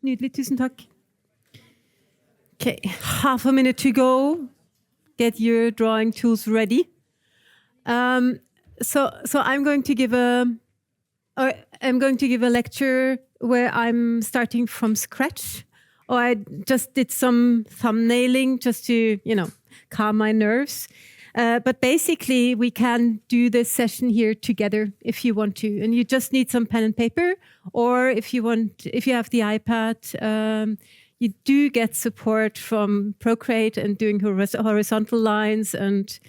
nydelig. Tusen takk. Okay, half a minute to go. Get your drawing tools ready. So I'm going to give a lecture where I'm starting from scratch. Or I just did some thumbnailing just to, calm my nerves. But basically, we can do this session here together if you want to. And you just need some pen and paper. Or if you have the iPad, you do get support from Procreate and doing horizontal lines and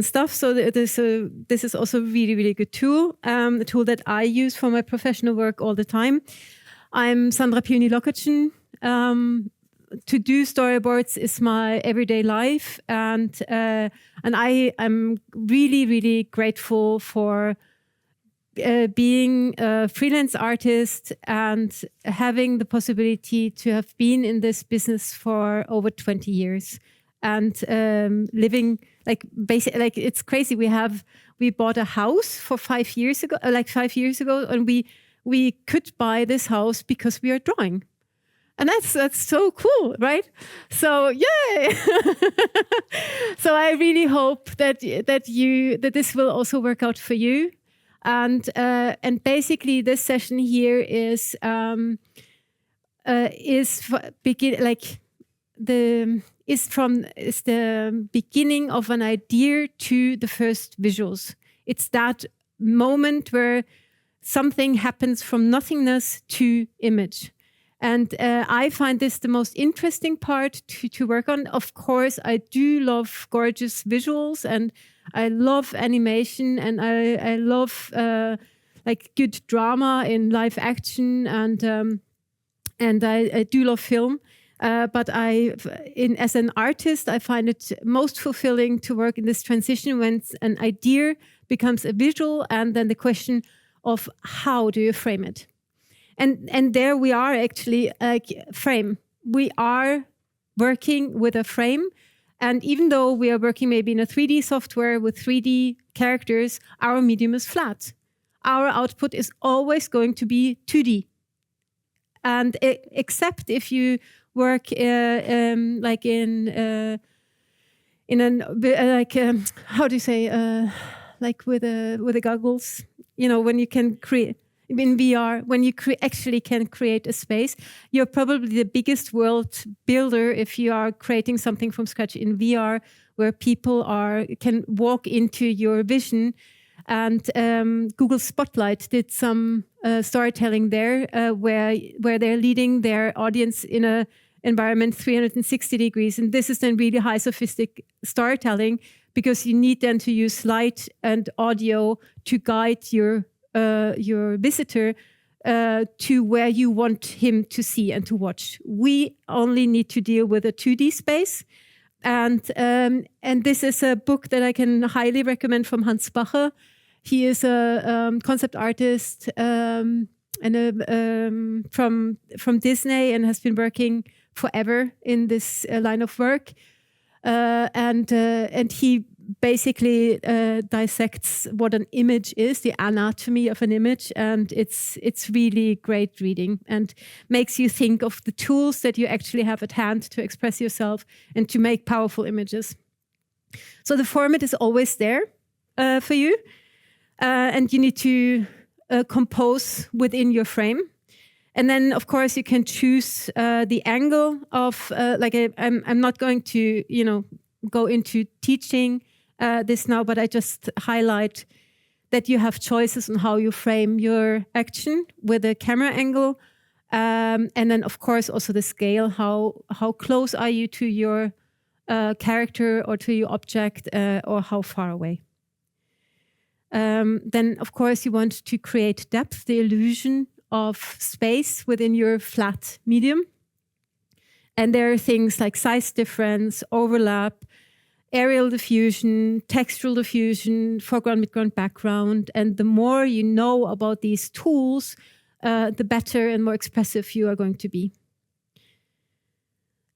stuff. So this is also a really, really good tool, a tool that I use for my professional work all the time. I'm Sandra Pilny-Lockertsen. To do storyboards is my everyday life, and I'm really, really grateful for being a freelance artist and having the possibility to have been in this business for over 20 years and living basically it's crazy. We bought a house for 5 years ago, and we could buy this house because we are drawing. And that's so cool, right? So yay! So I really hope that this will also work out for you. And basically this session here is the beginning of an idea to the first visuals. It's that moment where something happens from nothingness to image. And I find this the most interesting part to work on. Of course, I do love gorgeous visuals, and I love animation, and I love good drama in live action, and I do love film. But as an artist, I find it most fulfilling to work in this transition when an idea becomes a visual, and then the question of how do you frame it. And there we are actually frame. We are working with a frame. And even though we are working maybe in a 3D software with 3D characters, our medium is flat. Our output is always going to be 2D. And except if you work with the goggles, when you can create. In VR, when you actually can create a space, you're probably the biggest world builder if you are creating something from scratch in VR, where people can walk into your vision. And Google Spotlight did some storytelling there, where they're leading their audience in an environment 360 degrees. And this is then really high sophisticated storytelling, because you need then to use light and audio to guide your visitor to where you want him to see and to watch. We only need to deal with a 2D space. And this is a book that I can highly recommend from Hans Bacher. He is a concept artist from Disney, and has been working forever in this line of work. And he basically dissects what an image is, the anatomy of an image, and it's really great reading, and makes you think of the tools that you actually have at hand to express yourself and to make powerful images. So the format is always there for you, and you need to compose within your frame. And then, of course, you can choose the angle of I'm not going to go into teaching this now, but I just highlight that you have choices on how you frame your action with a camera angle, and then of course also the scale. How close are you to your character or to your object, or how far away? Then of course you want to create depth, the illusion of space within your flat medium, and there are things like size difference, overlap, aerial diffusion, textural diffusion, foreground, midground, background. And the more you know about these tools, the better and more expressive you are going to be.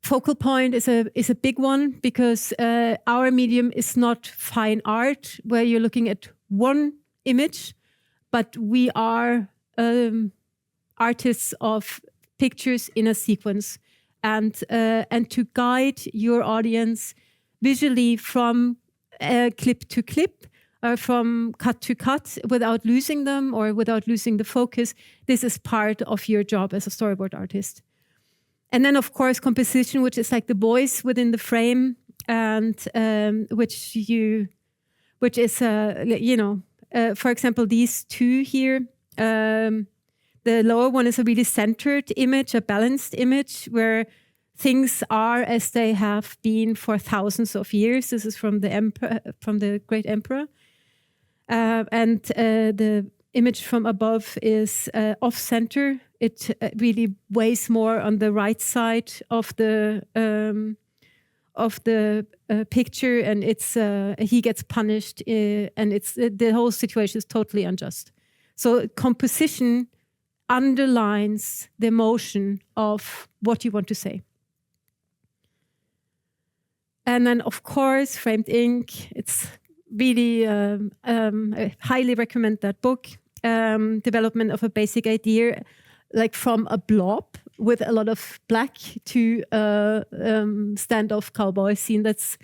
Focal point is a big one, because our medium is not fine art where you're looking at one image, but we are artists of pictures in a sequence, and to guide your audience visually from clip to clip, or from cut to cut, without losing them or without losing the focus. This is part of your job as a storyboard artist. And then, of course, composition, which is like the voice within the frame, and which is for example, these two here. The lower one is a really centered image, a balanced image, where things are as they have been for thousands of years. This is from the great emperor. And the image from above is off-center. It really weighs more on the right side of the picture, and it's he gets punished, and it's the whole situation is totally unjust. So composition underlines the emotion of what you want to say. And then, of course, framed ink. It's really, I highly recommend that book. Development of a basic idea, like from a blob with a lot of black to a standoff cowboy scene. That's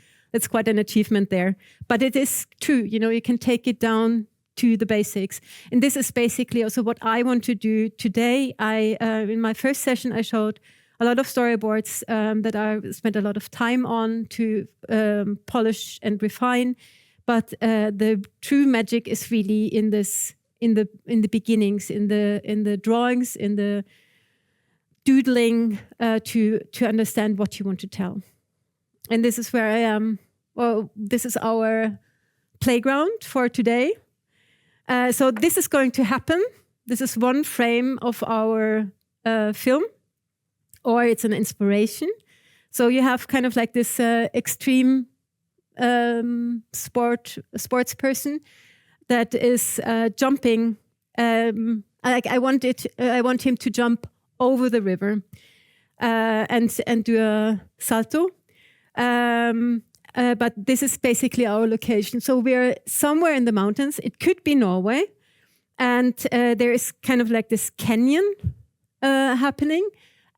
quite an achievement there. But it is true, you can take it down to the basics. And this is basically also what I want to do today. In my first session, I showed a lot of storyboards that I spent a lot of time on to polish and refine. But the true magic is really in the beginnings, in the drawings, in the doodling, to understand what you want to tell. And this is where I am. Well, this is our playground for today. So this is going to happen. This is one frame of our film, or it's an inspiration. So you have kind of like this extreme sports person that is jumping. I want him to jump over the river and do a salto. But this is basically our location. So we're somewhere in the mountains. It could be Norway. And there is kind of like this canyon happening.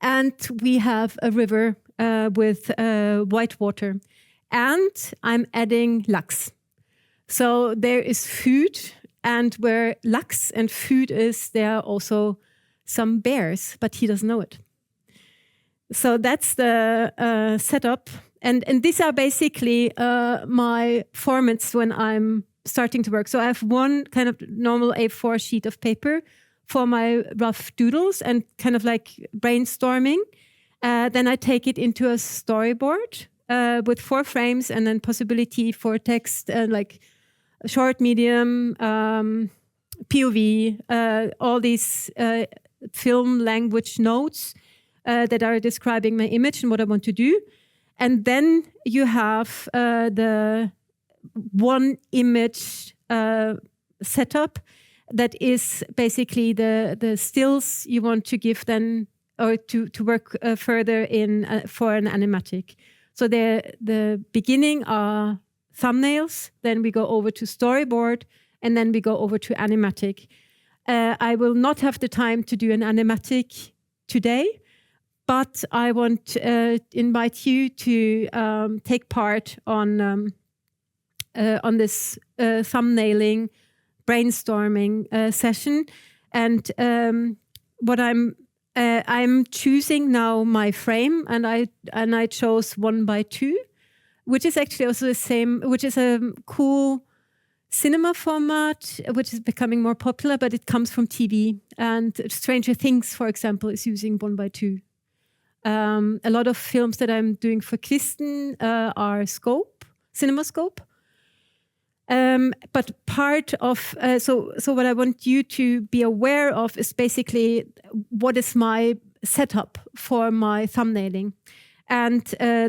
And we have a river with whitewater. And I'm adding laks. So there is food. And where laks and food is, there are also some bears. But he doesn't know it. So that's the setup. And these are basically my formats when I'm starting to work. So I have one kind of normal A4 sheet of paper for my rough doodles and kind of like brainstorming. Then I take it into a storyboard with 4 frames and then possibility for text, like short, medium, POV, all these film language notes that are describing my image and what I want to do. And then you have the one image setup that is basically the stills you want to give then, or to work further in for an animatic. So the beginning are thumbnails, then we go over to storyboard, and then we go over to animatic. I will not have the time to do an animatic today, but I want to invite you to take part on this thumbnailing, brainstorming session. And what I'm choosing now my frame, and I chose 1:2, which is actually also the same, which is a cool cinema format, which is becoming more popular, but it comes from TV. And Stranger Things, for example, is using 1:2. A lot of films that I'm doing for Kristen are CinemaScope. But part of, so what I want you to be aware of is basically what is my setup for my thumbnailing. And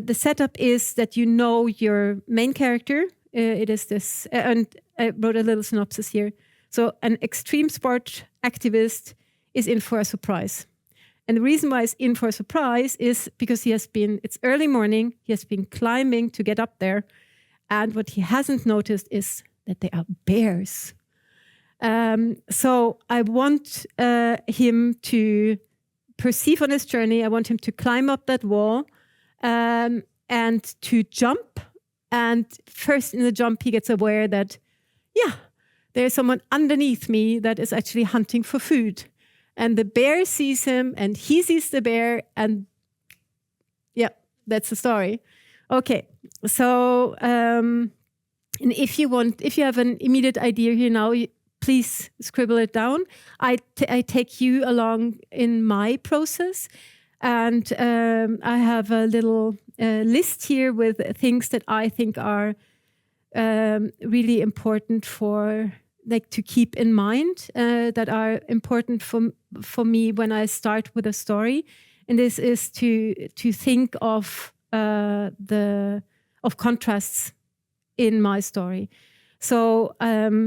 the setup is that you know your main character. It is this, and I wrote a little synopsis here. So an extreme sport activist is in for a surprise. And the reason why he's in for a surprise is because it's early morning, he has been climbing to get up there. And what he hasn't noticed is that there are bears. So I want him to perceive on his journey. I want him to climb up that wall and to jump. And first in the jump, he gets aware that, yeah, there's someone underneath me that is actually hunting for food. And the bear sees him and he sees the bear. And yeah, that's the story. Okay, so and if you have an immediate idea here now, please scribble it down. I take you along in my process. And I have a little list here with things that I think are really important to keep in mind, that are important for me when I start with a story. And this is to think of contrasts in my story. So I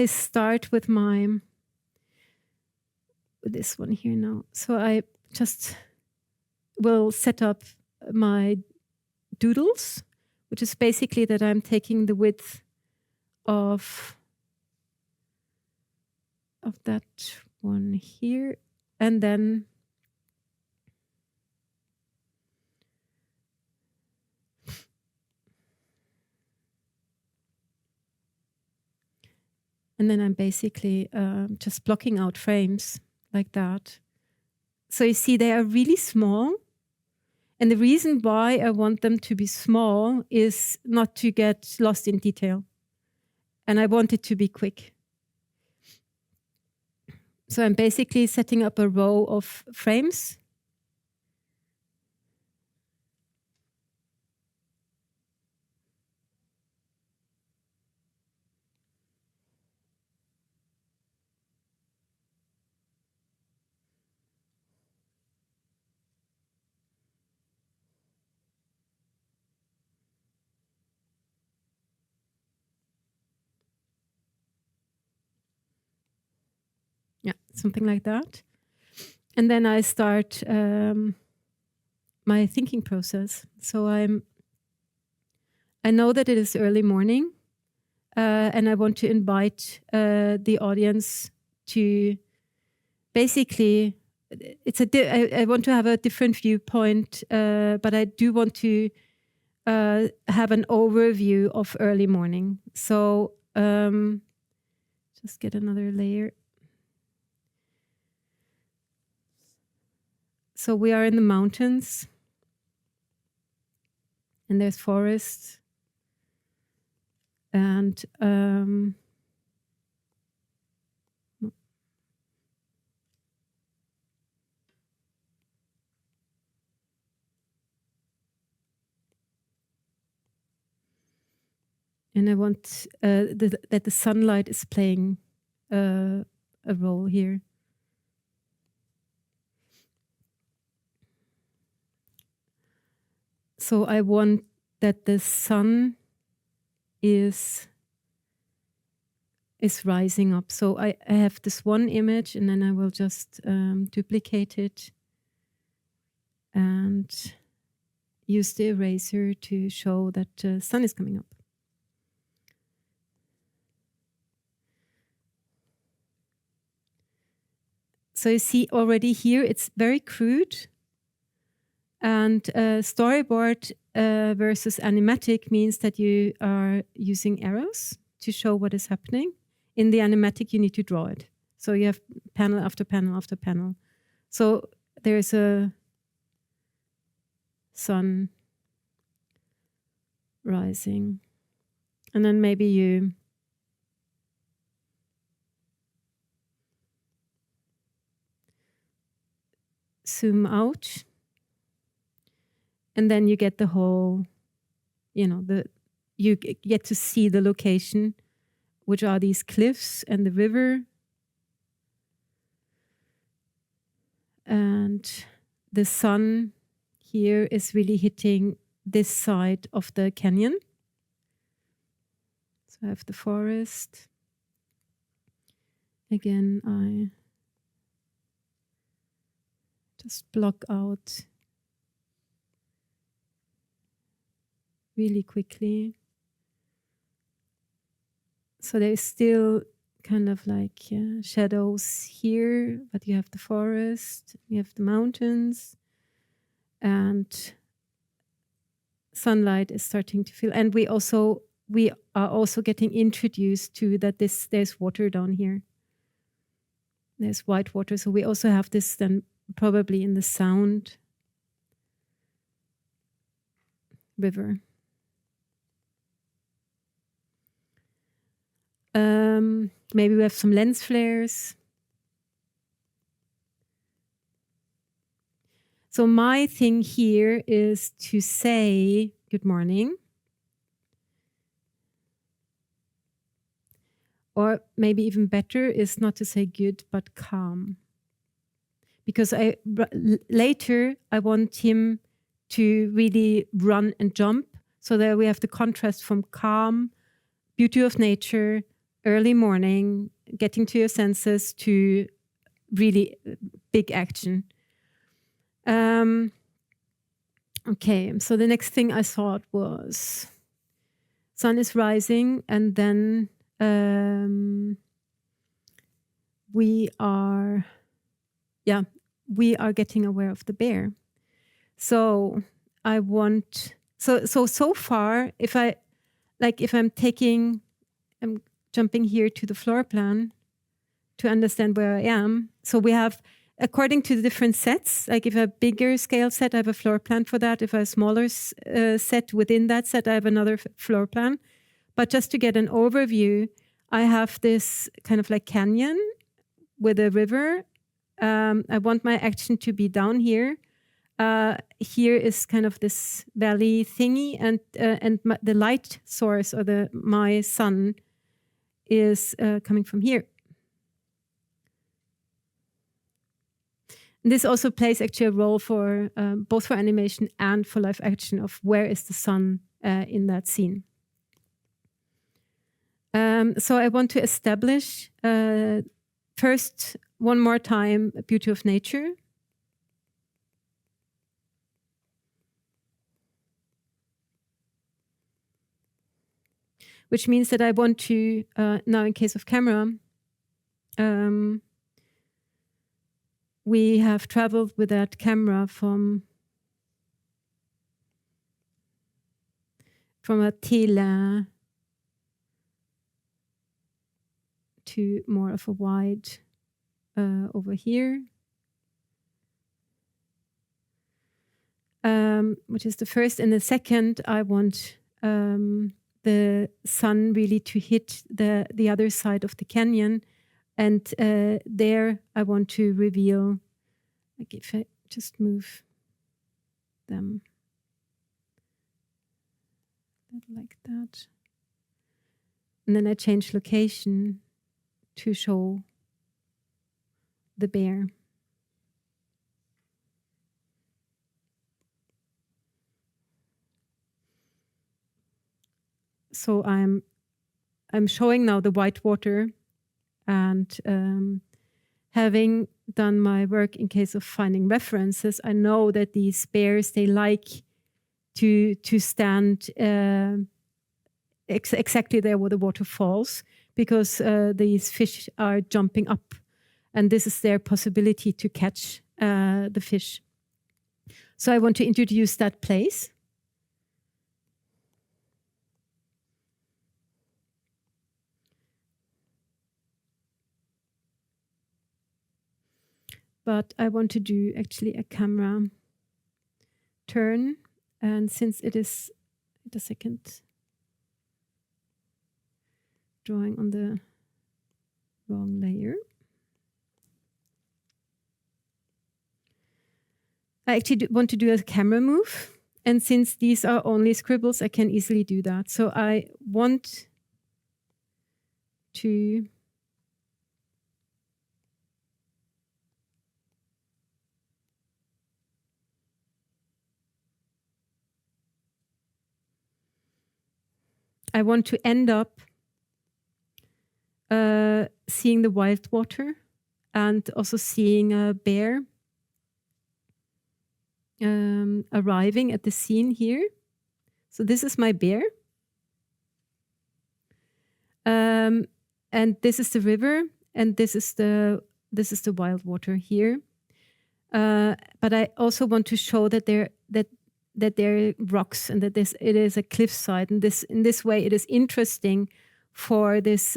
start with this one here now. So I just will set up my doodles, which is basically that I'm taking the width of that one here, and then I'm basically just blocking out frames like that. So you see they are really small. And the reason why I want them to be small is not to get lost in detail. And I want it to be quick. So I'm basically setting up a row of frames. Yeah, something like that. And then I start my thinking process. So I know that it is early morning, and I want to invite the audience to basically, I want to have a different viewpoint, but I do want to have an overview of early morning. So just get another layer. So we are in the mountains, and there's forests, and and I want that the sunlight is playing a role here. So I want that the sun is rising up. So I have this one image, and then I will just duplicate it and use the eraser to show that the sun is coming up. So you see already here, it's very crude. And storyboard versus animatic means that you are using arrows to show what is happening. In the animatic, you need to draw it. So you have panel after panel after panel. So there's a sun rising. And then maybe you zoom out. And then you get the whole, you get to see the location, which are these cliffs and the river. And the sun here is really hitting this side of the canyon. So I have the forest. Again, I just block out really quickly. So there is still kind of like shadows here, but you have the forest, you have the mountains, and sunlight is starting to feel. And we are also getting introduced to that there's water down here. There's whitewater, so we also have this then probably in the sound river. Maybe we have some lens flares. So my thing here is to say good morning. Or maybe even better is not to say good, but calm. Because later I want him to really run and jump, so that we have the contrast from calm, beauty of nature, early morning, getting to your senses, to really big action. Okay, so the next thing I thought was sun is rising, and then we are getting aware of the bear. So I want so far, if I'm jumping here to the floor plan to understand where I am. So we have, according to the different sets, like if I have a bigger scale set, I have a floor plan for that. If I have a smaller set within that set, I have another floor plan. But just to get an overview, I have this kind of like canyon with a river. I want my action to be down here. Here is kind of this valley thingy, and the light source, or my sun, is coming from here. And this also plays actually a role for both for animation and for live action of where is the sun in that scene. So I want to establish first one more time beauty of nature. Which means that I want to, now in case of camera, we have traveled with that camera from a tele to more of a wide over here, which is the first. And the second, I want the sun really to hit the other side of the canyon. And there I want to reveal, like if I just move them like that. And then I change location to show the bear. So I'm showing now the whitewater, and having done my work in case of finding references, I know that these bears, they like to stand exactly there where the water falls, because these fish are jumping up, and this is their possibility to catch the fish. So I want to introduce that place. But I want to do actually a camera turn, and since it is the second drawing on the wrong layer, I actually want to do a camera move, and since these are only scribbles, I can easily do that. So I want to end up seeing the whitewater, and also seeing a bear arriving at the scene here. So this is my bear. And and this is the river, and this is the wild water here. But I also want to show that there are rocks, and that it is a cliffside, and in this way it is interesting for this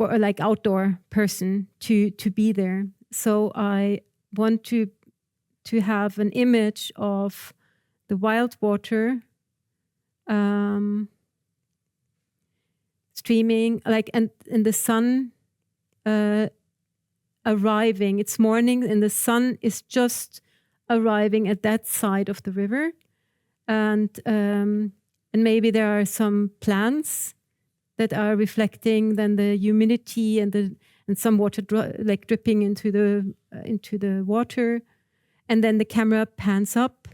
like outdoor person to be there. So I want to have an image of the wild water streaming, like, and the sun arriving. It's morning and the sun is just arriving at that side of the river, and maybe there are some plants that are reflecting then the humidity and some water like dripping into the water, and then the camera pans up.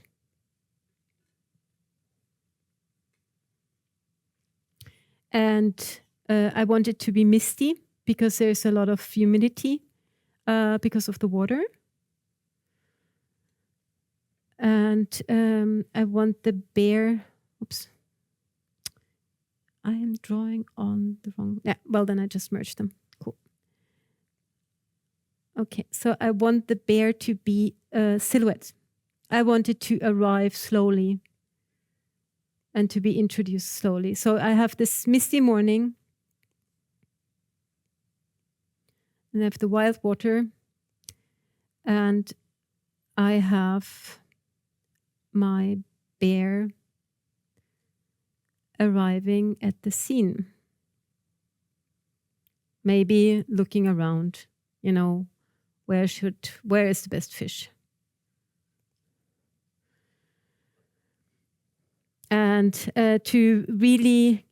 And I want it to be misty because there's a lot of humidity because of the water. And I want the bear. Oops. I am drawing on the wrong. Yeah, well, then I just merged them. Cool. Okay, so I want the bear to be a silhouette. I want it to arrive slowly and to be introduced slowly. So I have this misty morning, and I have the wild water, and I have my bear arriving at the scene. Maybe looking around, where is the best fish? And to really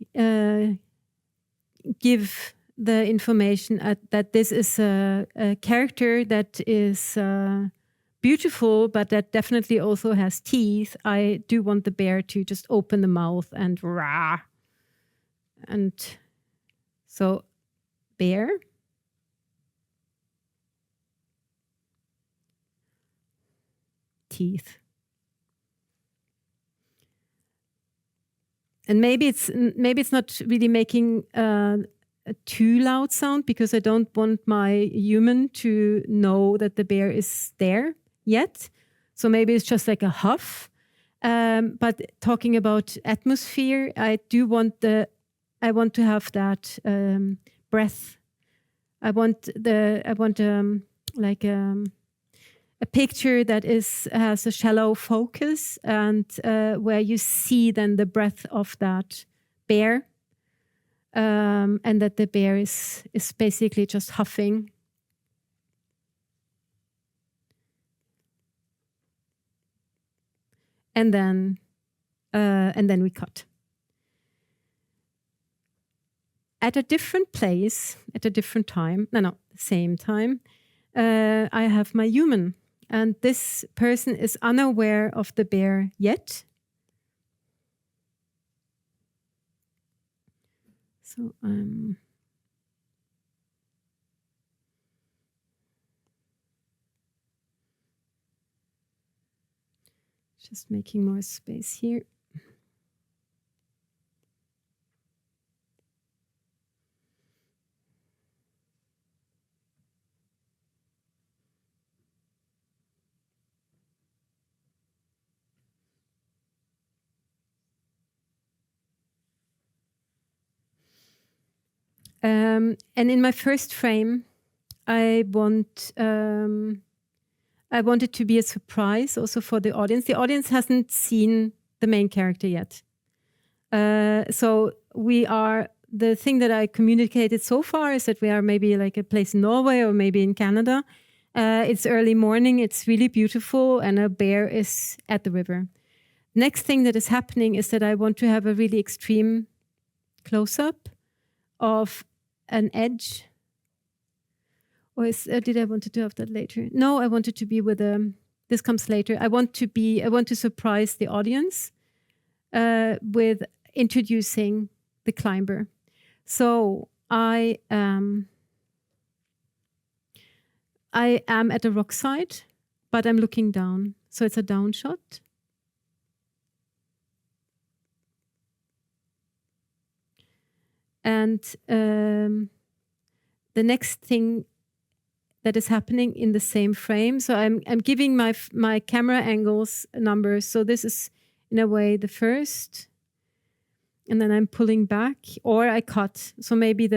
give the information that this is a character that is beautiful, but that definitely also has teeth. I do want the bear to just open the mouth and rah. And so, bear. Teeth. And maybe it's not really making a too loud sound, because I don't want my human to know that the bear is there yet. So maybe it's just like a huff. But talking about atmosphere, I want to have that breath. I want a picture that has a shallow focus, and where you see then the breath of that bear, and that the bear is basically just huffing. And then we cut. At a different place, at a different time, same time, I have my human. And this person is unaware of the bear yet. So I'm just making more space here. And in my first frame, I want it to be a surprise also for the audience. The audience hasn't seen the main character yet. So the thing that I communicated so far is that we are maybe like a place in Norway or maybe in Canada. It's early morning, it's really beautiful, and a bear is at the river. Next thing that is happening is that I want to have a really extreme close-up of an edge. Or did I want to have that later? No, I wanted to be with this comes later. I want to surprise the audience with introducing the climber. So I am at a rock side, but I'm looking down. So it's a down shot. And the next thing that is happening in the same frame. So I'm giving my camera angles numbers. So this is in a way the first, and then I'm pulling back, or I cut. So maybe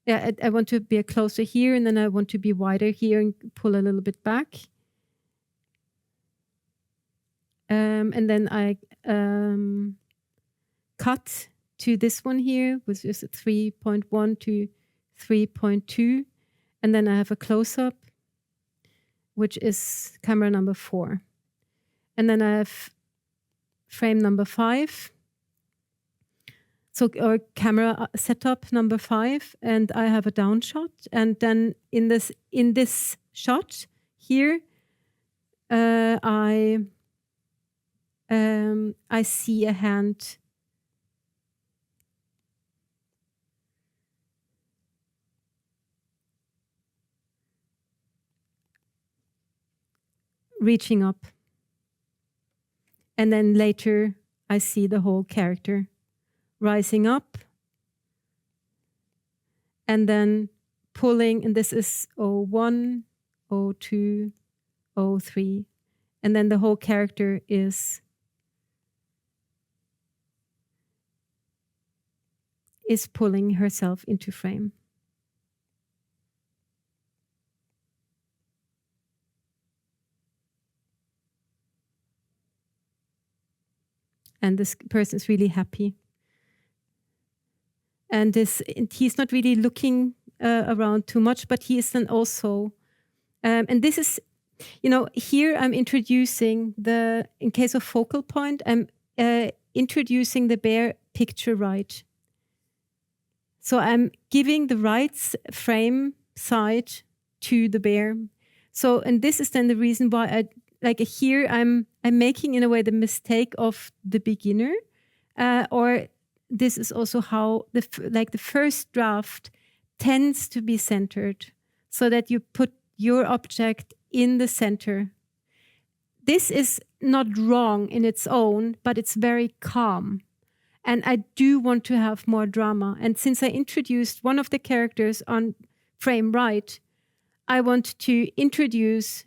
I want to be closer here, and then I want to be wider here and pull a little bit back. And then I cut to this one here, which is a 3.1 to 3.2. And then I have a close-up, which is camera number 4. And then I have frame number 5. So, or camera setup number 5. And I have a down shot. And then in this shot here, I see a hand reaching up. And then later I see the whole character rising up and then pulling, and this is 01, 02, 03. And then the whole character is pulling herself into frame. And this person is really happy. And he's not really looking around too much, but he is then also, and this is, here I'm introducing in case of focal point, I'm introducing the bear picture right. So I'm giving the right frame side to the bear. So, and this is then the reason why here I'm making in a way the mistake of the beginner, or this is also how the first draft tends to be centered, so that you put your object in the center. This is not wrong in its own, but it's very calm. And I do want to have more drama. And since I introduced one of the characters on frame right, I want to introduce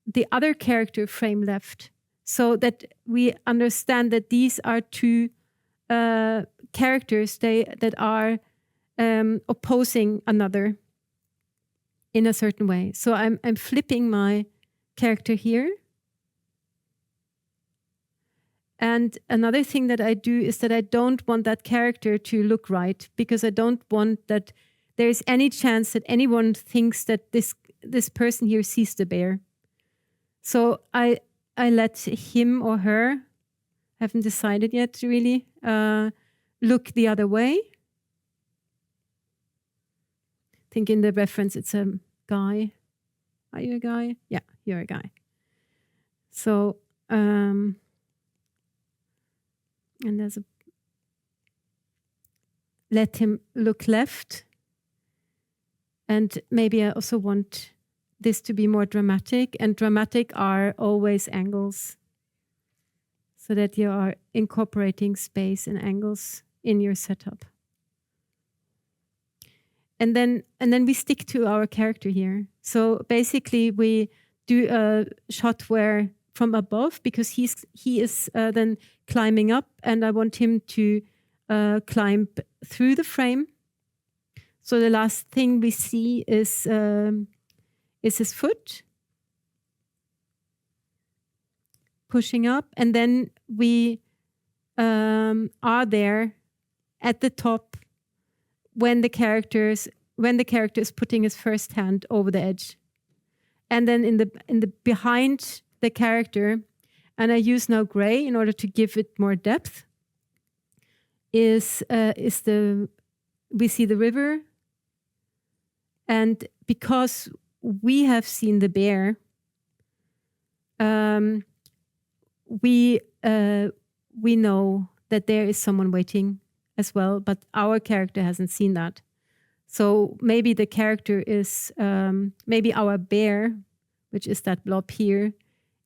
the other character frame left, so that we understand that these are two characters that are opposing another in a certain way. So I'm flipping my character here. And another thing that I do is that I don't want that character to look right, because I don't want that there is any chance that anyone thinks that this person here sees the bear. So I let him or her, haven't decided yet really, look the other way. I think in the reference it's a guy. Are you a guy? Yeah, you're a guy. So, and there's let him look left. And maybe I also want this to be more dramatic, and dramatic are always angles, so that you are incorporating space and angles in your setup. And then we stick to our character here. So basically we do a shot where from above, because he is then climbing up, and I want him to climb through the frame. So the last thing we see is his foot pushing up, and then we are there at the top when the character is putting his first hand over the edge, and then in the behind the character, and I use now gray in order to give it more depth. We see the river, and because we have seen the bear, we know that there is someone waiting as well, but our character hasn't seen that. So maybe the character is, maybe our bear, which is that blob here,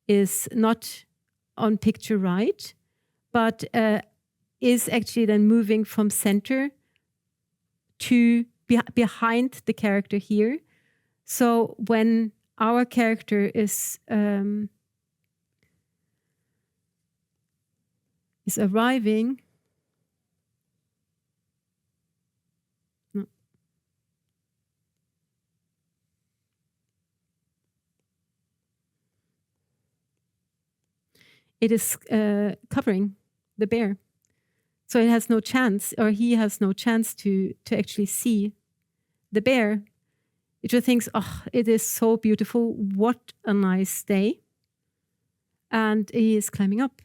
is not on picture right, but is actually then moving from center to behind the character here. So when our character is arriving, it is covering the bear. So it has no chance, or he has no chance to actually see the bear. It just thinks, oh, it is so beautiful. What a nice day. And he is climbing up.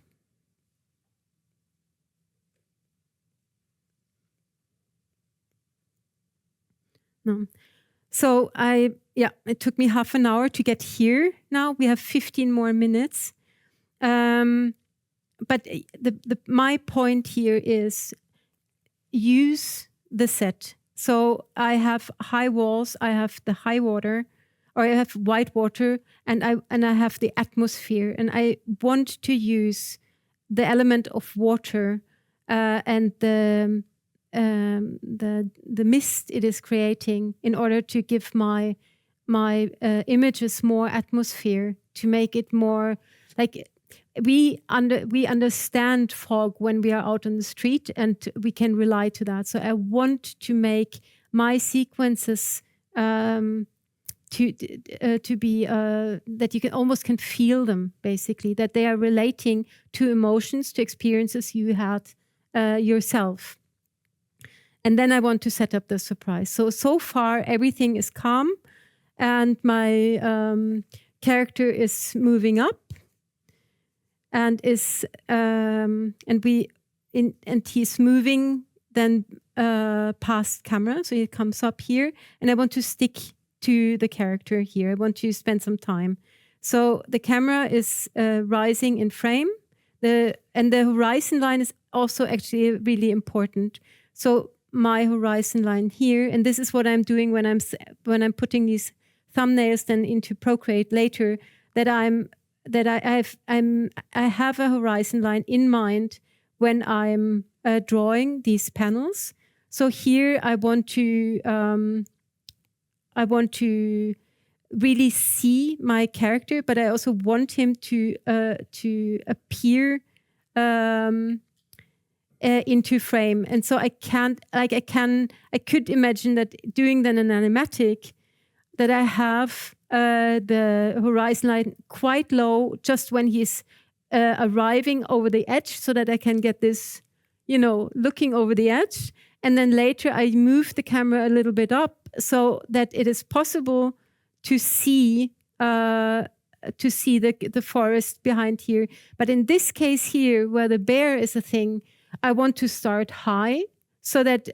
No. So it took me half an hour to get here. Now we have 15 more minutes. But my point here is use the set. So I have high walls, I have the high water, or I have whitewater, and I have the atmosphere, and I want to use the element of water and the mist it is creating in order to give my images more atmosphere, to make it more like we understand fog when we are out on the street, and we can rely to that. So I want to make my sequences to be that you can almost feel them, basically, that they are relating to emotions, to experiences you had yourself. And then I want to set up the surprise. So far everything is calm, and my character is moving up, and he's moving then past camera. So he comes up here, and I want to stick to the character here. I want to spend some time. So the camera is rising in frame. And the horizon line is also actually really important. So my horizon line here, and this is what I'm doing when I'm putting these thumbnails then into Procreate later, that I have a horizon line in mind when I'm drawing these panels. So here I want to really see my character, but I also want him to appear into frame. And so I could imagine that doing then an animatic, that I have the horizon line quite low just when he's arriving over the edge, so that I can get this, looking over the edge. And then later I move the camera a little bit up so that it is possible to see the forest behind here. But in this case here, where the bear is a thing, I want to start high, so that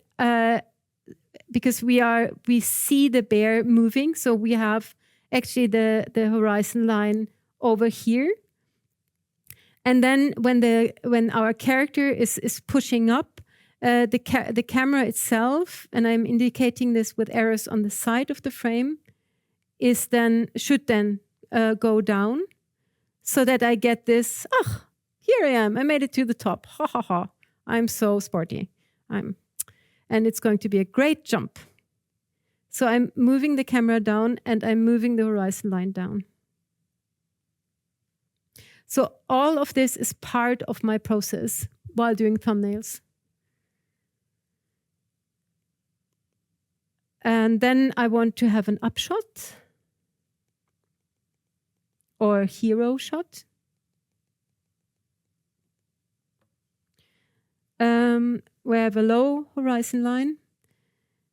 because we see the bear moving, so we have actually the horizon line over here. And then when our character is pushing up, the camera itself, and I'm indicating this with arrows on the side of the frame, should then go down, so that I get this, here I am, I made it to the top, ha ha ha, I'm so sporty, and it's going to be a great jump. So I'm moving the camera down, and I'm moving the horizon line down. So all of this is part of my process while doing thumbnails. And then I want to have an upshot or hero shot. Where I have a low horizon line,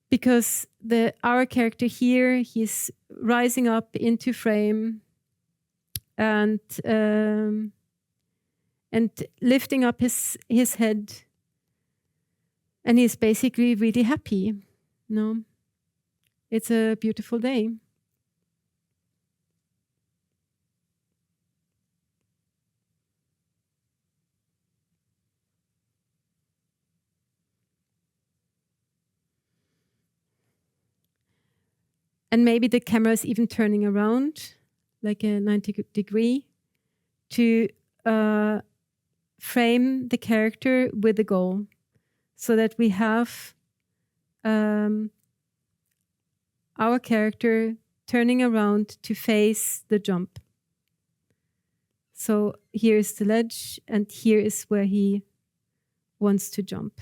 because our character here, he's rising up into frame and lifting up his head, and he's basically really happy. No, it's a beautiful day. And maybe the camera is even turning around, like a 90 degree, to frame the character with a goal, so that we have our character turning around to face the jump. So here's the ledge, and here is where he wants to jump.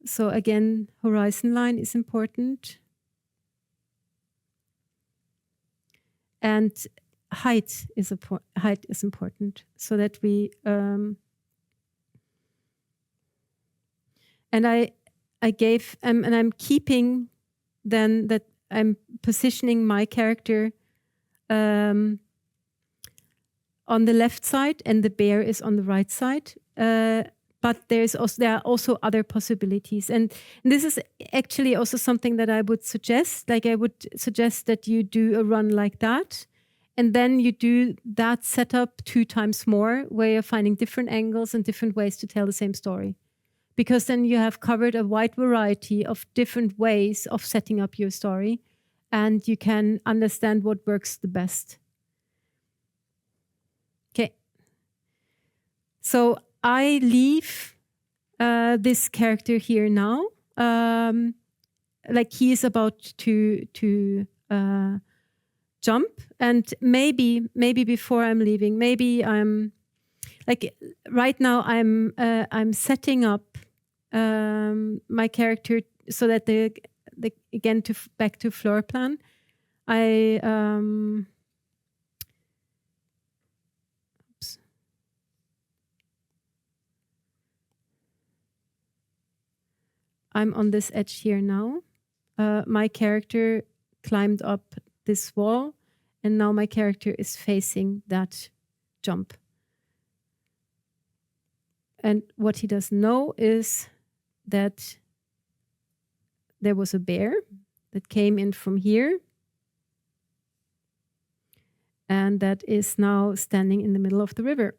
So again, horizon line is important. And height is important, so that we and I gave and I'm keeping then that I'm positioning my character on the left side and the bear is on the right side. But there are also other possibilities. And this is actually also something that I would suggest. Like I would suggest that you do a run like that. And then you do that setup 2 times more, where you're finding different angles and different ways to tell the same story. Because then you have covered a wide variety of different ways of setting up your story. And you can understand what works the best. Okay. So I leave this character here now. Like he is about to jump, and maybe before I'm leaving, maybe I'm like right now I'm setting up my character so that the again back to floor plan. I'm on this edge here now. My character climbed up this wall, and now my character is facing that jump. And what he doesn't know is that there was a bear that came in from here, and that is now standing in the middle of the river,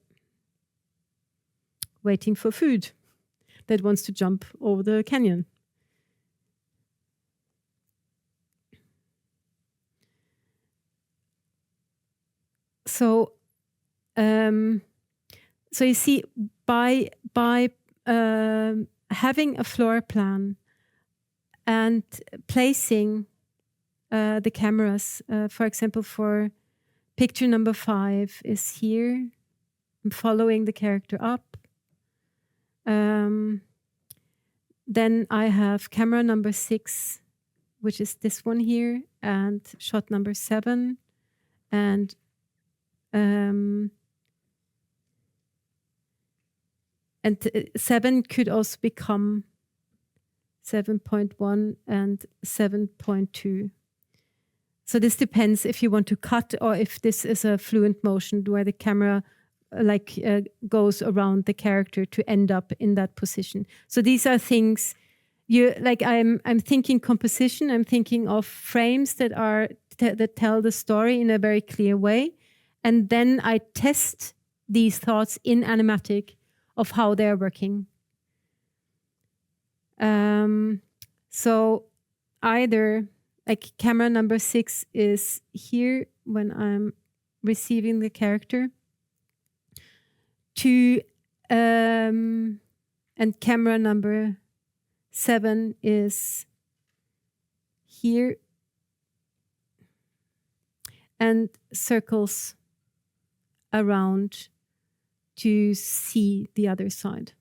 waiting for food, that wants to jump over the canyon. So, so you see, by having a floor plan and placing the cameras, for example, for picture number 5 is here. I'm following the character up. Then I have camera number 6, which is this one here, and shot number 7, and 7 could also become 7.1 and 7.2. So this depends if you want to cut or if this is a fluent motion where the camera goes around the character to end up in that position. So these are things I'm thinking composition. I'm thinking of frames that tell the story in a very clear way, and then I test these thoughts in animatic of how they're working. So either like camera number 6 is here when I'm receiving the character. And camera number 7 is here and circles around to see the other side.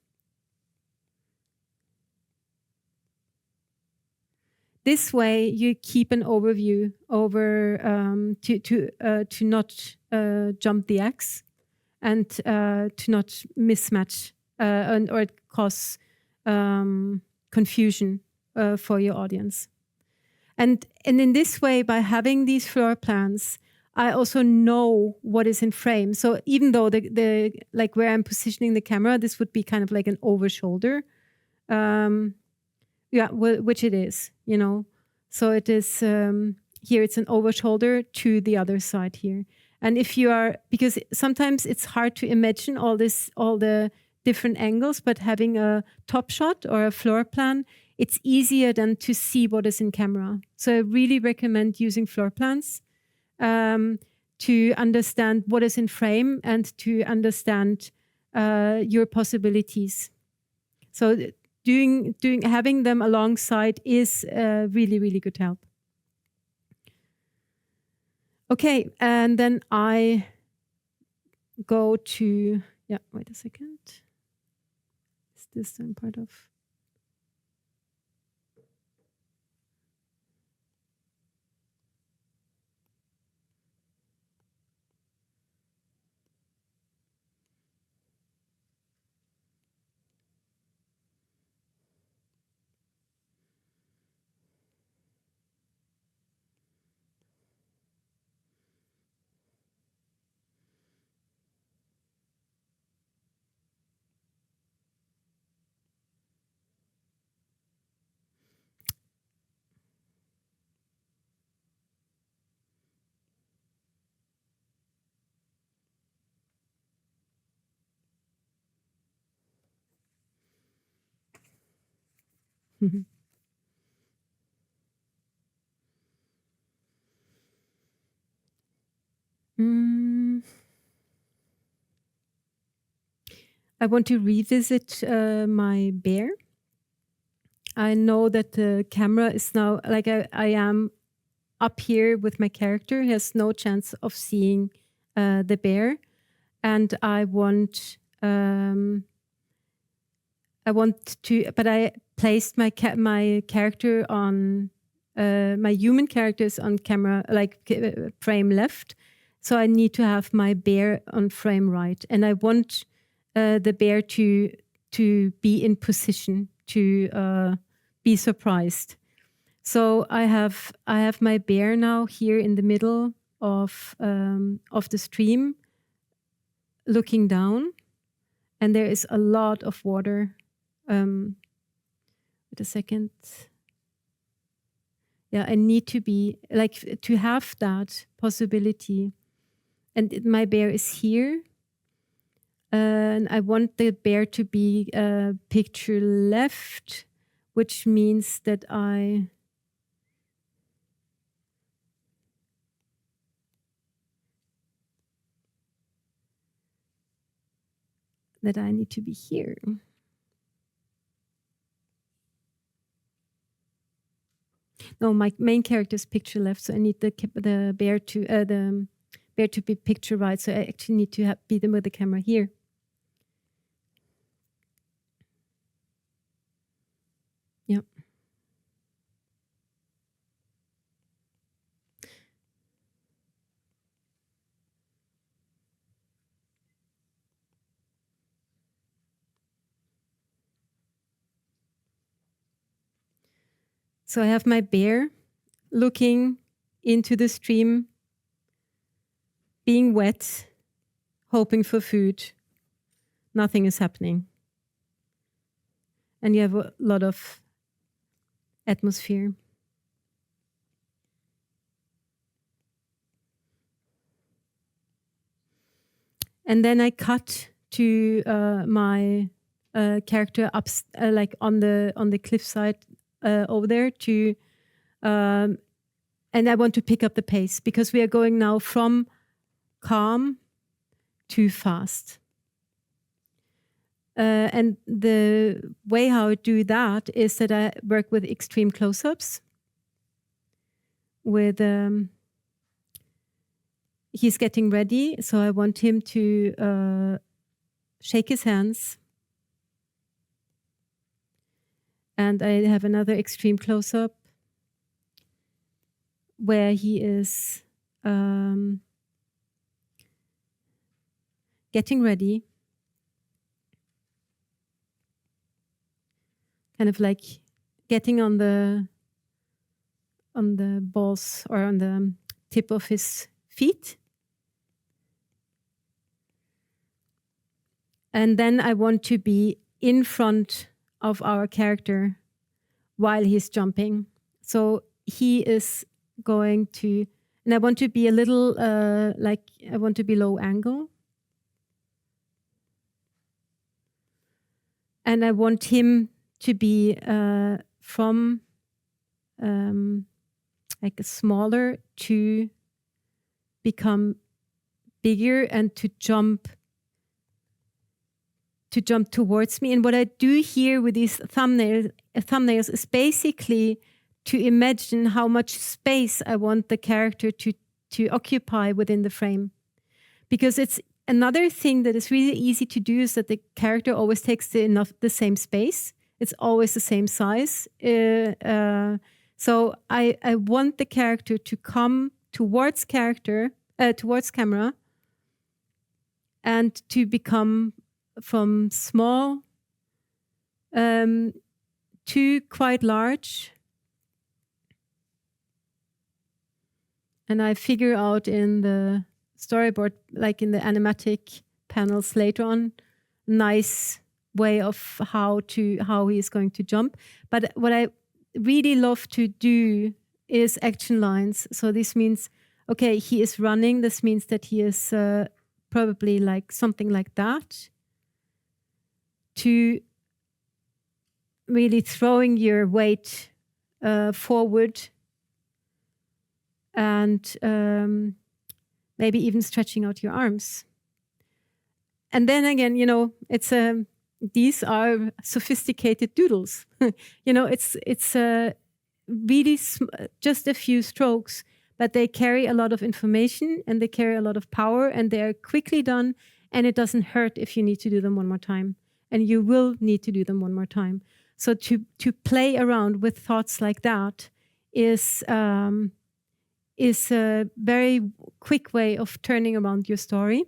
This way, you keep an overview over to not jump the X and to not mismatch or cause confusion for your audience. And in this way, by having these floor plans, I also know what is in frame. So even though the like where I'm positioning the camera, this would be kind of like an over shoulder. Which it is, you know. So it is here. It's an over shoulder to the other side here. And if you are, because sometimes it's hard to imagine all the different angles, but having a top shot or a floor plan, it's easier than to see what is in camera. So I really recommend using floor plans to understand what is in frame and to understand your possibilities. So having them alongside is really, really good help. Okay, and then I go to, wait a second. Is this then part of? I want to revisit my bear. I know that the camera is now, like I am up here with my character, he has no chance of seeing the bear. And I want to, but I placed my character on, my human characters on camera, like frame left. So I need to have my bear on frame right. And I want the bear to be in position, to be surprised. So I have my bear now here in the middle of the stream, looking down, and there is a lot of water. Wait a second. Yeah, I need to be to have that possibility. And my bear is here. And I want the bear to be picture left, which means that I need to be here. No, my main character is picture left, so I need the bear to be picture right. So I actually need to be them with the camera here. Yep. So I have my bear looking into the stream, being wet, hoping for food. Nothing is happening. And you have a lot of atmosphere. And then I cut to my character up, like on the cliffside over there to, and I want to pick up the pace because we are going now from calm to fast. And the way how I do that is that I work with extreme close-ups. With he's getting ready, so I want him to shake his hands. And I have another extreme close-up where he is getting ready. Kind of like getting on the balls or on the tip of his feet. And then I want to be in front of our character while he's jumping. So he is going to, and I want to be a little, I want to be low angle. And I want him to be from like smaller to become bigger and to jump towards me. And what I do here with these thumbnails is basically to imagine how much space I want the character to occupy within the frame. Because it's another thing that is really easy to do is that the character always takes the same space. It's always the same size. So I want the character to come towards camera and to become from small to quite large. And I figure out in the storyboard, like in the animatic panels later on, nice way of how he is going to jump. But what I really love to do is action lines. So this means, okay, he is running. This means that he is probably like something like that. To really throwing your weight forward and maybe even stretching out your arms. And then again, it's these are sophisticated doodles. It's really just a few strokes, but they carry a lot of information and they carry a lot of power and they are quickly done, and it doesn't hurt if you need to do them one more time. And you will need to do them one more time. So to play around with thoughts like that is a very quick way of turning around your story.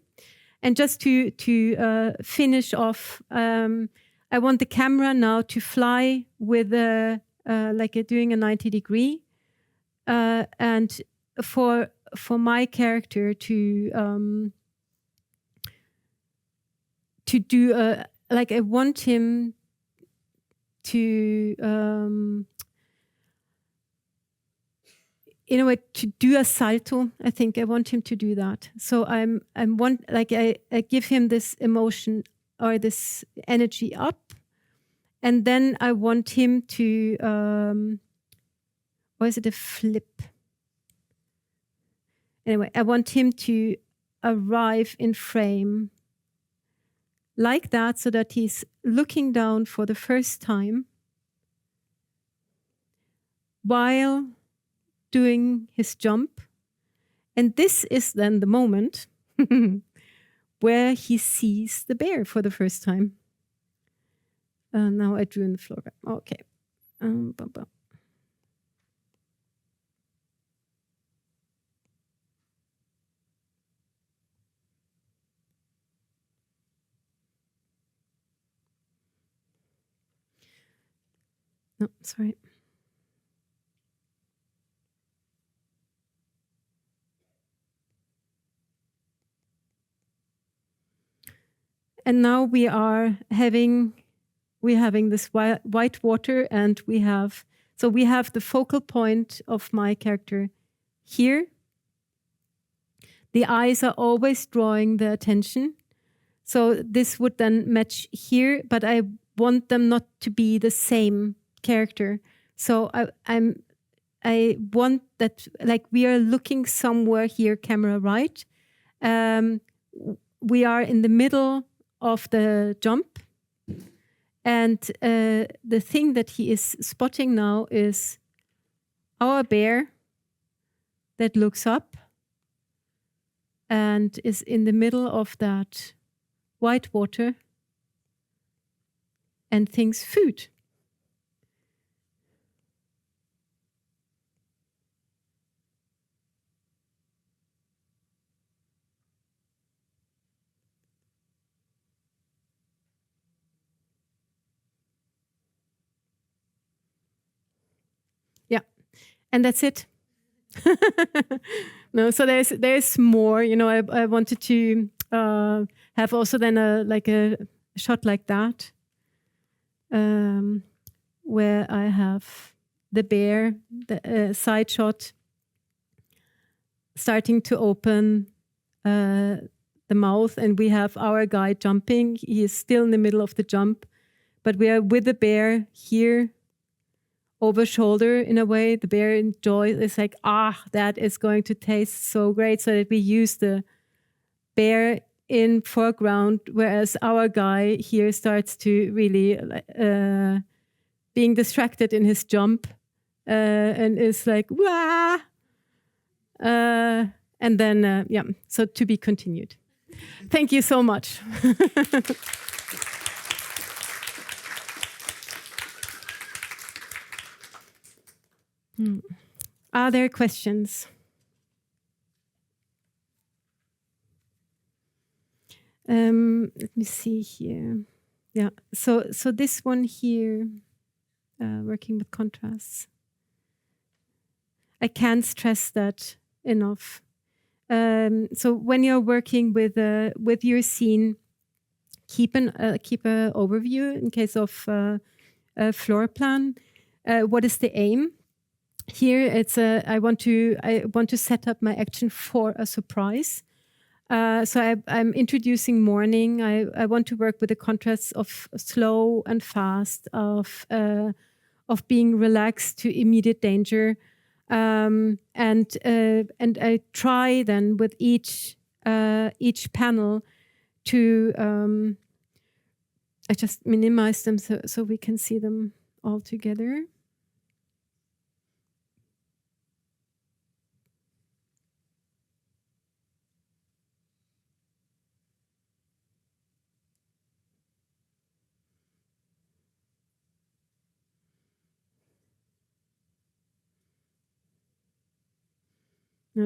And just to finish off, I want the camera now to fly with doing a 90-degree, and for my character to do a. I want him to, in a way, to do a salto. I think I want him to do that. So I give him this emotion or this energy up, and then I want him to, or is it a flip? Anyway, I want him to arrive in frame like that, so that he's looking down for the first time while doing his jump. And this is then the moment where he sees the bear for the first time. Now I drew in the floor. Okay. No, sorry. And now we're having this whitewater, and we have the focal point of my character here. The eyes are always drawing the attention. So this would then match here, but I want them not to be the same character. So I want that, like, we are looking somewhere here, camera right. We are in the middle of the jump. And the thing that he is spotting now is our bear that looks up and is in the middle of that whitewater and thinks food. And that's it. No, so there's more. I wanted to have also then a shot like that, where I have the bear, the side shot, starting to open the mouth, and we have our guy jumping. He is still in the middle of the jump, but we are with the bear here, over shoulder in a way. The bear enjoys. It's like, that is going to taste so great. So that we use the bear in foreground, whereas our guy here starts to really being distracted in his jump and is like, wah! And then, so to be continued. Thank you so much. Are there questions? Let me see here. Yeah, so this one here, working with contrasts. I can't stress that enough. So when you're working with your scene, keep an overview in case of a floor plan. What is the aim? Here it's I want to set up my action for a surprise. So I'm introducing morning. I want to work with the contrasts of slow and fast, of being relaxed to immediate danger, and I try then with each panel to I just minimize them so we can see them all together.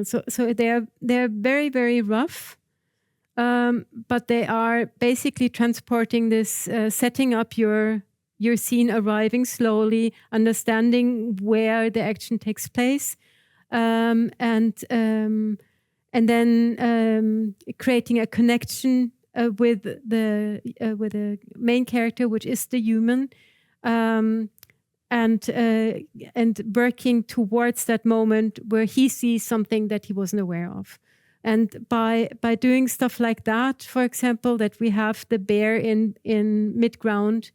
So they're very, very rough, but they are basically transporting this, setting up your scene, arriving slowly, understanding where the action takes place, and then creating a connection with the main character, which is the human. And working towards that moment where he sees something that he wasn't aware of. And by doing stuff like that, for example, that we have the bear in mid-ground,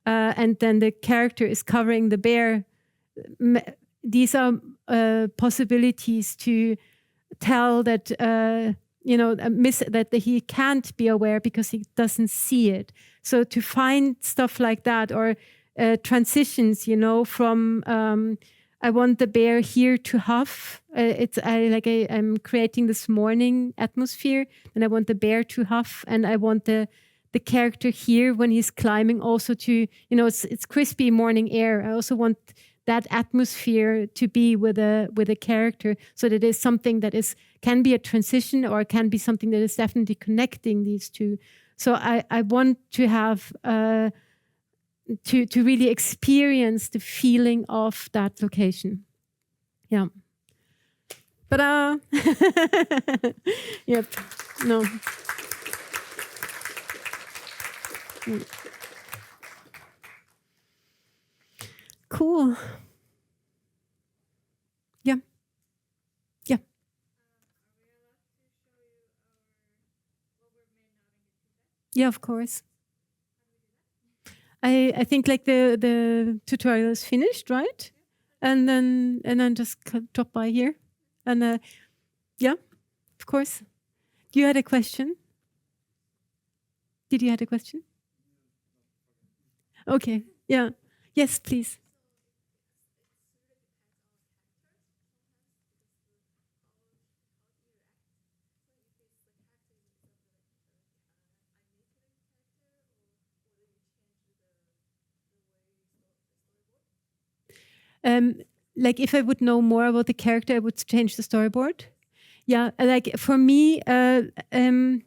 and then the character is covering the bear, these are possibilities to tell that, that he can't be aware because he doesn't see it. So to find stuff like that, or transitions, from I want the bear here to huff. I'm creating this morning atmosphere, and I want the bear to huff, and I want the character here when he's climbing also to, it's crispy morning air. I also want that atmosphere to be with a character, so that it is something that can be a transition, or can be something that is definitely connecting these two. So I want to have to really experience the feeling of that location. Yeah. Ta-da! Yep. No. Cool. Yeah. Yeah. Yeah, of course. I think like the tutorial is finished, right? And then just drop by here, and yeah, of course. You had a question? Did you have a question? Okay. Yeah. Yes, please. Like if I would know more about the character, I would change the storyboard. Yeah, like for me, when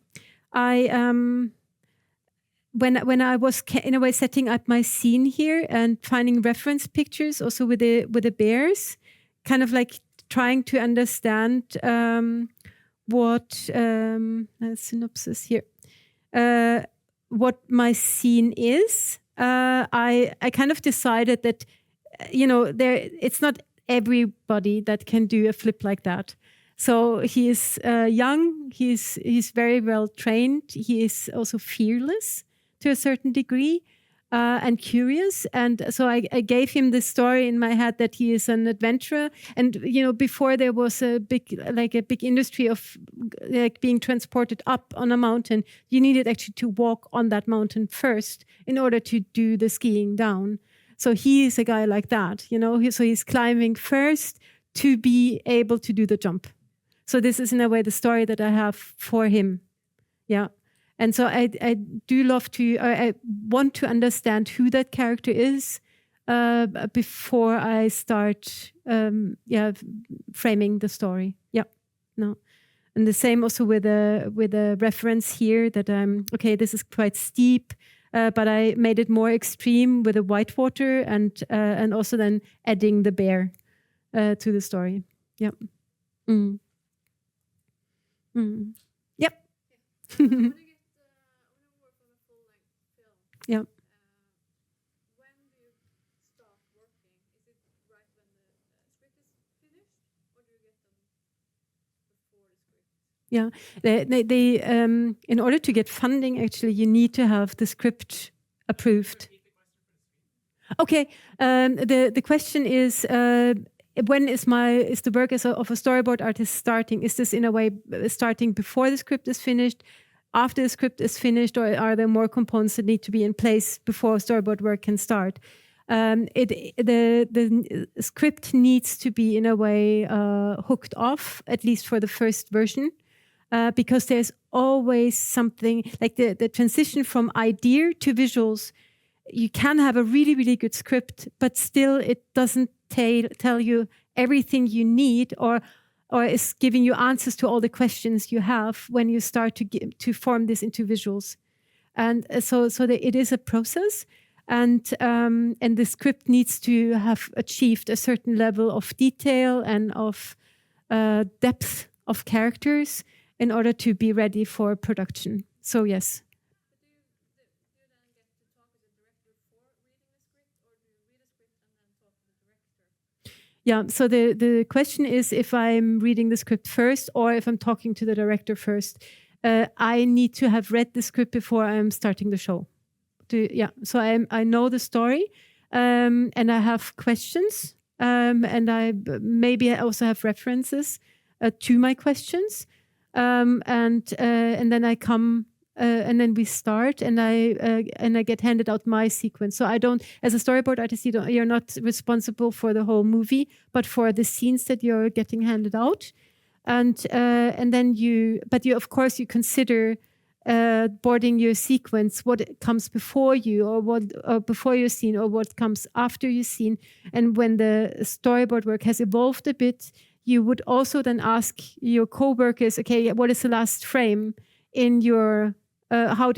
I was in a way setting up my scene here and finding reference pictures also with the bears, kind of like trying to understand what synopsis here, what my scene is. I kind of decided that it's not everybody that can do a flip like that. So he is young. He's very well trained. He is also fearless to a certain degree, and curious. And so I gave him this story in my head that he is an adventurer. And, you know, before there was a big industry of like being transported up on a mountain, you needed actually to walk on that mountain first in order to do the skiing down. So he is a guy like that, you know, so he's climbing first to be able to do the jump. So this is in a way the story that I have for him. Yeah. And so I do love to, I want to understand who that character is before I start, framing the story. Yeah, no. And the same also with a reference here that okay, this is quite steep, but I made it more extreme with a whitewater and also then adding the bear to the story. Yeah. Mm. Mm. Yep. Yeah. When do you start working? Is it right when the script is finished, or do you get them before the script? Yeah, in order to get funding, actually, you need to have the script approved. Okay, the question is, when is the work of a storyboard artist starting? Is this in a way starting before the script is finished, after the script is finished, or are there more components that need to be in place before storyboard work can start? The script needs to be in a way hooked off, at least for the first version, because there's always something like the transition from idea to visuals. You can have a really, really good script, but still it doesn't tell you everything you need or is giving you answers to all the questions you have when you start to form this into visuals. And so it is a process, and the script needs to have achieved a certain level of detail and of depth of characters in order to be ready for production. So yes. But do you then get to talk with the director before reading the script, or do you read a script and then talk to the director? Yeah, so the question is if I'm reading the script first or if I'm talking to the director first. I need to have read the script before I'm starting the show. So I know the story, and I have questions, and maybe I also have references to my questions, and then I come. And then we start, and I get handed out my sequence. So I don't, as a storyboard artist, you're not responsible for the whole movie, but for the scenes that you're getting handed out, and then you of course you consider boarding your sequence, what comes before you, or before your scene, or what comes after your scene. And when the storyboard work has evolved a bit, you would also then ask your co-workers, okay, what is the last frame in your what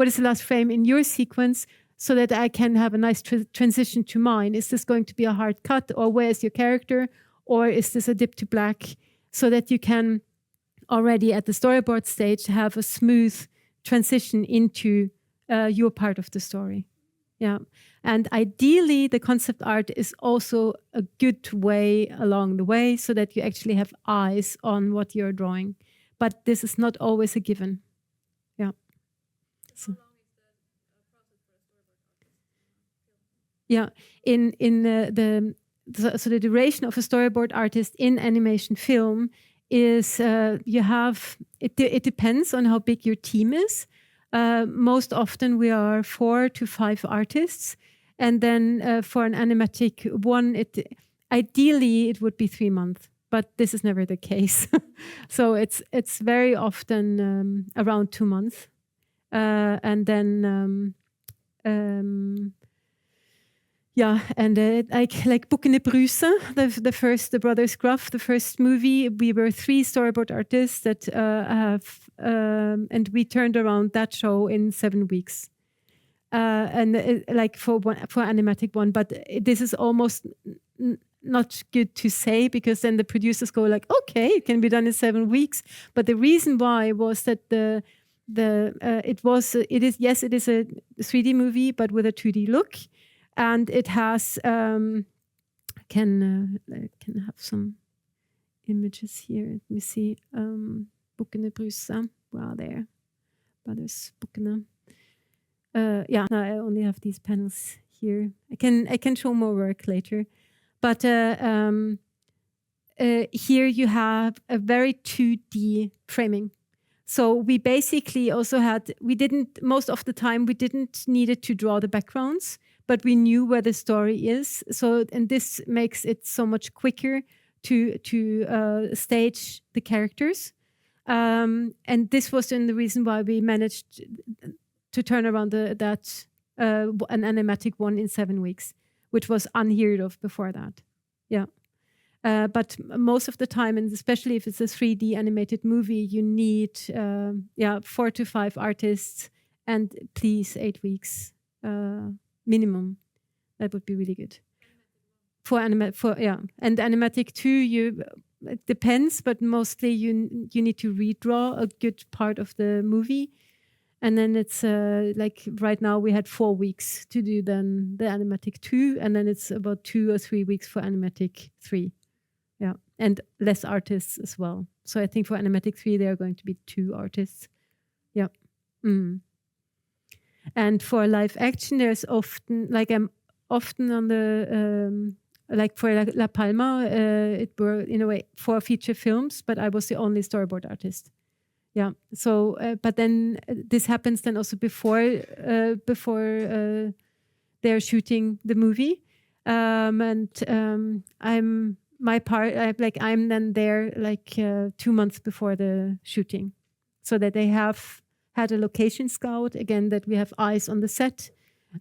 is the last frame in your sequence, so that I can have a nice transition to mine? Is this going to be a hard cut, or where's your character, or is this a dip to black, so that you can already at the storyboard stage have a smooth transition into your part of the story. Yeah. And ideally, the concept art is also a good way along the way, so that you actually have eyes on what you're drawing. But this is not always a given. Yeah. So how long is the process for a storyboard artist? Yeah. So the duration of a storyboard artist in animation film is it depends on how big your team is. Most often we are 4 to 5 artists, and then for an animatic one, ideally it would be 3 months, but this is never the case. So it's very often around 2 months, and then like Boekene Bruse, the Brothers Gruff, the first movie. We were 3 storyboard artists that and we turned around that show in 7 weeks. Like for animatic one, but this is almost not good to say, because then the producers go like, okay, it can be done in 7 weeks. But the reason why was that it is a 3D movie, but with a 2D look. And it has can have some images here. Let me see. Boekene Bruse. Wow, there. Brothers Boekene. Yeah, no, I only have these panels here. I can show more work later, but here you have a very 2D framing. So we basically also most of the time we didn't needed to draw the backgrounds, but we knew where the story is. So, and this makes it so much quicker to stage the characters. And this was then the reason why we managed to turn around an animatic one in 7 weeks, which was unheard of before that. Yeah. But most of the time, and especially if it's a 3D animated movie, you need 4 to 5 artists and please 8 weeks minimum. That would be really good. And animatic too, it depends, but mostly you need to redraw a good part of the movie. And then it's like right now we had 4 weeks to do then the animatic 2, and then it's about 2 or 3 weeks for animatic 3. Yeah, and less artists as well. So I think for animatic 3 there are going to be 2 artists. Yeah. And for live action, there's often, like I'm often on the like for La Palma, it were in a way 4 feature films, but I was the only storyboard artist. Yeah. So, but then this happens then also before they're shooting the movie, and I'm then there like 2 months before the shooting, so that they have had a location scout again, that we have eyes on the set,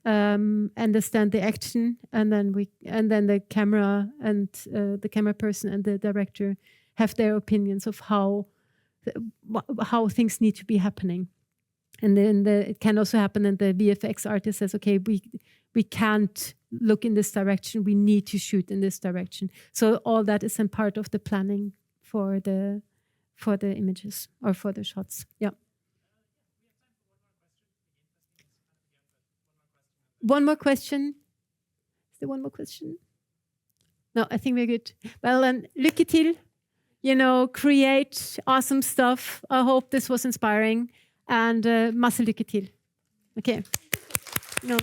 understand the action, and then the camera and the camera person and the director have their opinions of how things need to be happening. And then it can also happen that the VFX artist says, okay, we can't look in this direction, we need to shoot in this direction. So all that is a part of the planning for the images or for the shots. Yeah. One more question. Is there one more question? No, I think we're good. Well, then, lykke til. Create awesome stuff. I hope this was inspiring. And masse lykke til. Okay. No.